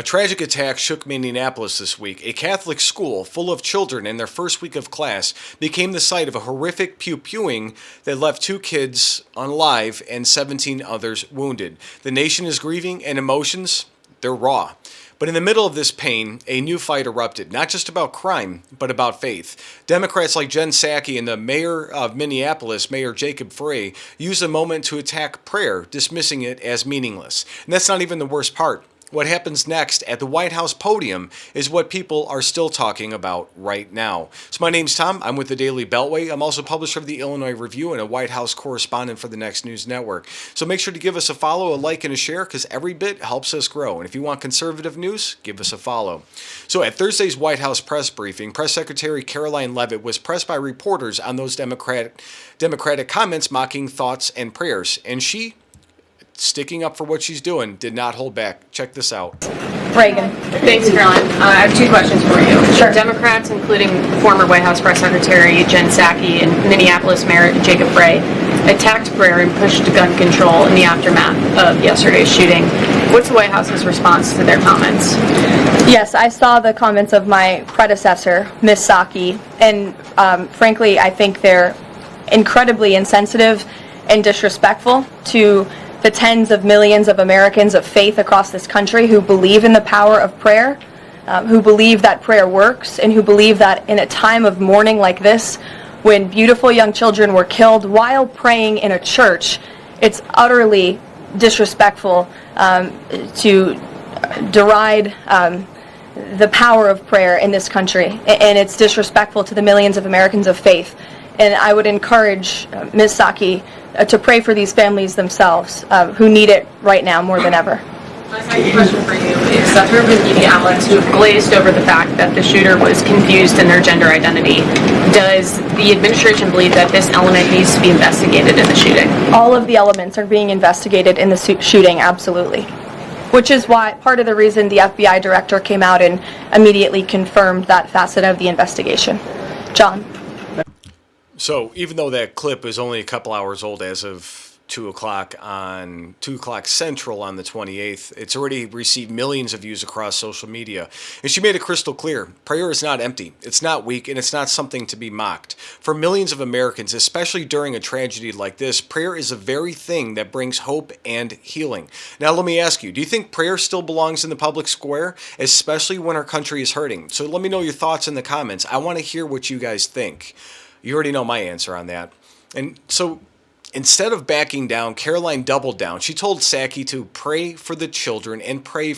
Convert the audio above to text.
A tragic attack shook Minneapolis this week. A Catholic school full of children in their first week of class became the site of a horrific pew-pewing that left 2 kids unalive and 17 others wounded. The nation is grieving, and emotions, they're raw. But in the middle of this pain, a new fight erupted, not just about crime, but about faith. Democrats like Jen Psaki and the mayor of Minneapolis, Mayor Jacob Frey, used the moment to attack prayer, dismissing it as meaningless. And that's not even the worst part. What happens next at the White House podium is what people are still talking about right now. So my name's Tom. I'm with the Daily Beltway. I'm also publisher of the Illinois Review and a White House correspondent for the Next News Network. So make sure to give us a follow, a like, and a share, because every bit helps us grow. And if you want conservative news, give us a follow. So at Thursday's White House press briefing, Press Secretary Karoline Leavitt was pressed by reporters on those Democratic comments mocking thoughts and prayers. And she, sticking up for what she's doing, did not hold back. Check this out. Reagan. Thanks, Caroline. I have 2 questions for you. Sure. Democrats, including former White House Press Secretary Jen Psaki and Minneapolis Mayor Jacob Frey, attacked prayer and pushed gun control in the aftermath of yesterday's shooting. What's the White House's response to their comments? Yes, I saw the comments of my predecessor, Ms. Psaki, and frankly, I think they're incredibly insensitive and disrespectful to the tens of millions of Americans of faith across this country who believe in the power of prayer, who believe that prayer works, and who believe that in a time of mourning like this, when beautiful young children were killed while praying in a church, it's utterly disrespectful to deride the power of prayer in this country, and it's disrespectful to the millions of Americans of faith. And I would encourage Ms. Psaki to pray for these families themselves, who need it right now more than ever. My second question for you is that there have been media outlets who have glazed over the fact that the shooter was confused in their gender identity. Does the administration believe that this element needs to be investigated in the shooting? All of the elements are being investigated in the shooting, absolutely. Which is why part of the reason the FBI director came out and immediately confirmed that facet of the investigation. John. So even though that clip is only a couple hours old as of 2 o'clock Central on the 28th, it's already received millions of views across social media. And she made it crystal clear. Prayer is not empty. It's not weak, and it's not something to be mocked. For millions of Americans, especially during a tragedy like this, prayer is the very thing that brings hope and healing. Now let me ask you, do you think prayer still belongs in the public square, especially when our country is hurting? So let me know your thoughts in the comments. I want to hear what you guys think. You already know my answer on that. And so instead of backing down, Karoline doubled down. She told Psaki to pray for the children and pray